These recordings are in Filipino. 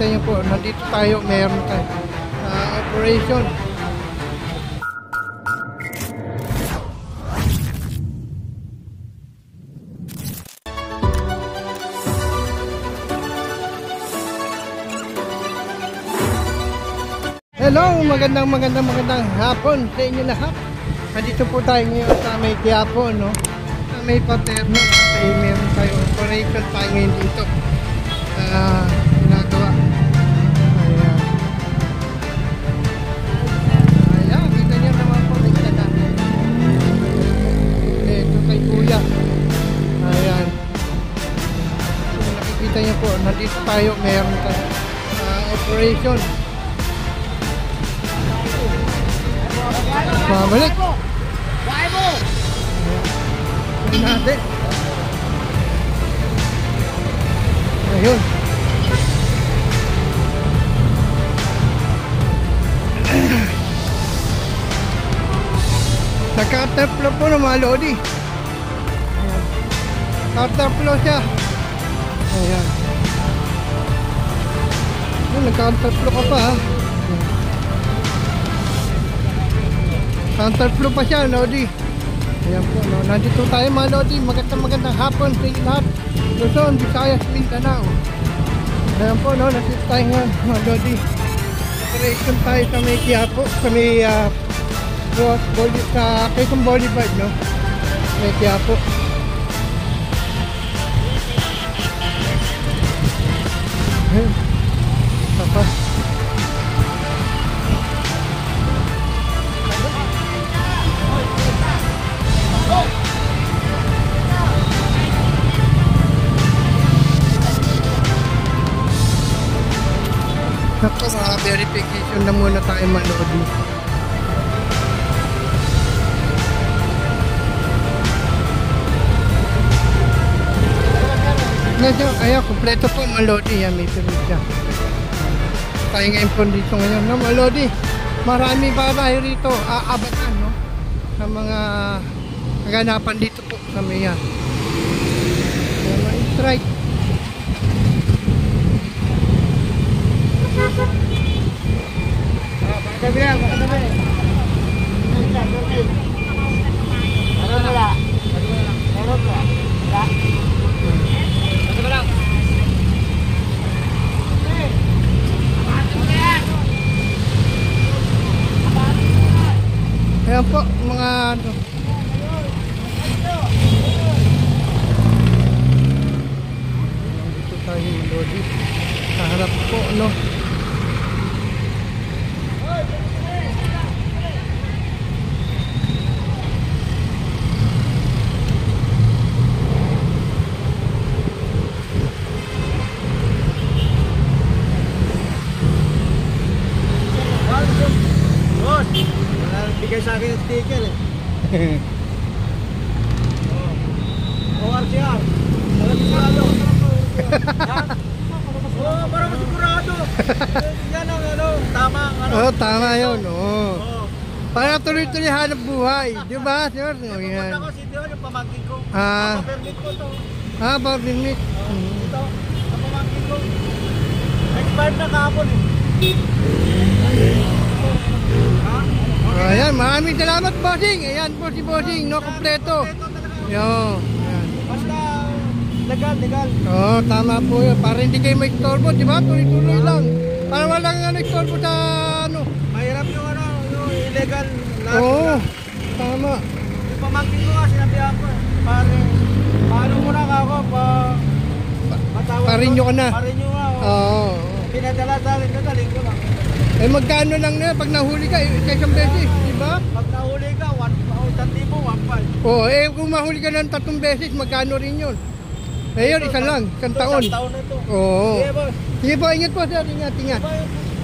nakikita niyo po, nandito tayo, meron tayo operation. Hello, magandang hapon sa inyo lahat. Nandito po tayo ngayon sa may Quiapo, no? Sa may Paterno. Ay meron tayo operation tayo ngayon dito. Ginagawa. Ayan, kita niyo naman po. Ito kay Kuya. Ayan. Kung nakikita niyo po, nandito tayo, meron tayo operation. Babalik. Ayan natin. Ayun. Naka-counterflow po ng mga lodi. Counterflow siya. Ayan. Naka-counterflow ka pa, ha. Counterflow pa siya, lodi. Ayan po, no? Nandito tayo mga lodi. Magandang hapon sa inyo lahat. Luzon, Visayas, Mindanao. Ayan po, no? Nandito tayo nga mga lodi. Operation tayo sa may Quiapo, sa may sa Quezon Boulevard, no? May Quiapo. Ayan. Tapos verification na muna tayo manood. Ayan, kompleto po malodi. Yan, may permit siya. Tayo ngayon po dito ngayon, no, malodi. Marami pa tayo rito aabatan, no, sa mga kaganapan dito po sa may yan. Strike. Ayan po mga ano. Dito tayo lodi. Sa harap po, no. Bigay sa akin yung sticker eh. ORCR. Para sigurado. Oo, para sigurado. Yan ang ano, tama ang ano. Oo, tama yun. Oo. Para tuloy-tuloy hanap buhay. Di ba, sir? Pupunta ko si Dion, yung pamangkin ko. Permit ko to. Permit. Ito, ang pamangkin ko. Expired na kahapon eh. Ayan, maraming salamat, bossing. Ayan po si bossing, no, kompleto. Yo. Basta legal. Oo, tama po yun. Para hindi kayo ma-istorbo, di ba? Tuloy-tuloy lang. Para walang istorbo sa ano. Mahirap yung ano, yung illegal. Oo, tama. Yung pamangkin ko nga, sinabihan ko. Paano muna ka ako Parinyo ka na. Parinyo nga. Oo. Pinadala-dalin ko lang. Eh magkano lang na pag nahuli ka, isang beses, di ba? Pag nahuli ka, 1,000, 1,500. Oo, kung mahuli ka ng 3 beses, magkano rin yun? Eh yun, isa lang, isang taon. Isang taon na ito. Oo. Sige boss. Sige po, ingat po sir, ingat.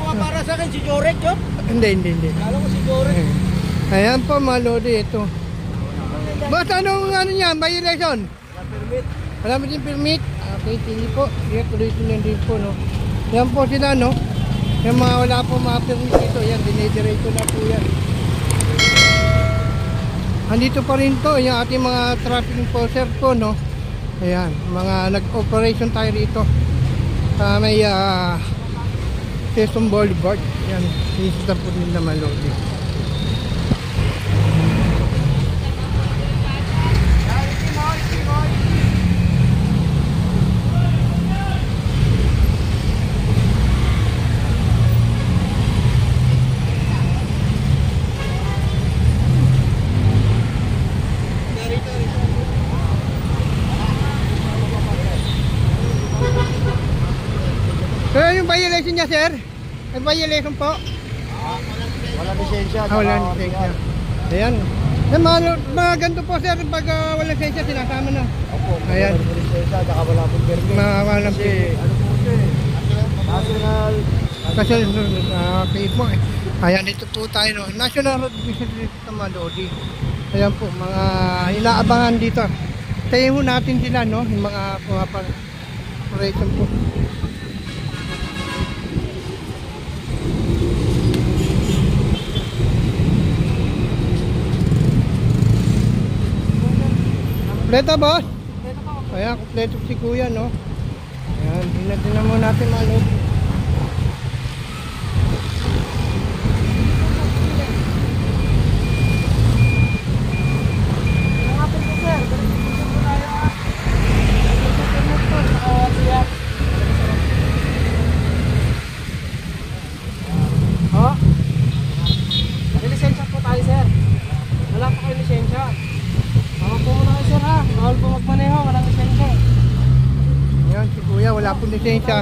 Para sa akin, si Jorek yun? Hindi. Kala ko si Jorek. Ayan po mga lodi, ito. Boss, anong ano niya, may election? Permit. Wala mo din permit? Okay, sige po. Sige, tuloy-tuloy din po, no? Yan po sila, no? Yung mga wala po mga permit dito, yan, dinidiretso na po yan. Andito pa rin to, yung ating mga traffic enforcer po, no? Ayan, mga nag-operation tayo rito. May Quezon Boulevard. Yan, sinisita po nila Malodi. So yung violation niya, sir? May violation po? Wala lisensya. Wala lisensya. Ayan. Mga ganito po, sir, pag wala lisensya, sinasama na. Opo. Ayan. Wala lisensya, saka wala pong permit. Walang Kasi ano po ito eh. National. Kasi pay mo eh. Ayan, ito po tayo, no? National Road Business sa Malodi. Ayan po, mga inaabangan dito. Tayo ho natin sila, no? Yung mga operation po. Kompleto, boss? Ayan, kompleto si kuya, no? Ayan, tingnan mo natin mga loob. May lisensya po tayo, sir. Wala po kayo lisensya. Tawag po muna kayo, sir, ha? Bawal po magmaneho, walang lisensya. Ayan, si kuya, wala pong lisensya.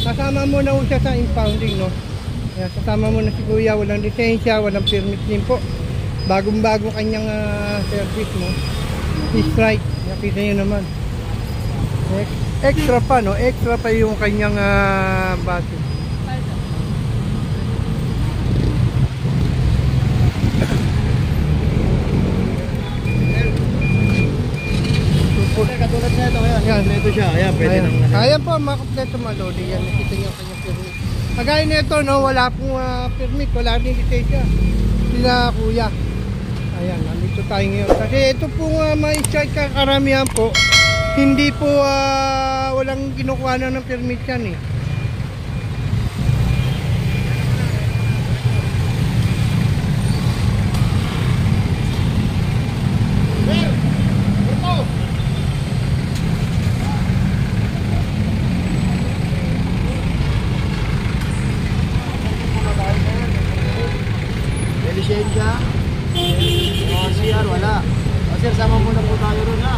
Kasama mo na siya sa impounding, no? Ayan, kasama mo na si kuya, walang lisensya, walang permit din po. Bagong-bago kanyang service, no? Strike, nakita nyo naman. Extra pa, no? Extra pa yung kanyang bati. Katulad na ito, ayan. Yan. Ito siya, ayan, pwede Ayan. nang... Ayan po, mga kompleto Malodi. Yan, nakita nyo ang kanyang permit. Kagaya nito, no? Wala pong permit, wala rin lisensya. Sila kuya. Ayan, nandito tayo ngayon. Kasi ito pong ma-strike karamihan po. Hindi po walang kinukuha na ng permit yan eh. May lisensya. CR, wala. O, sir, sama muna po tayo ron, ha?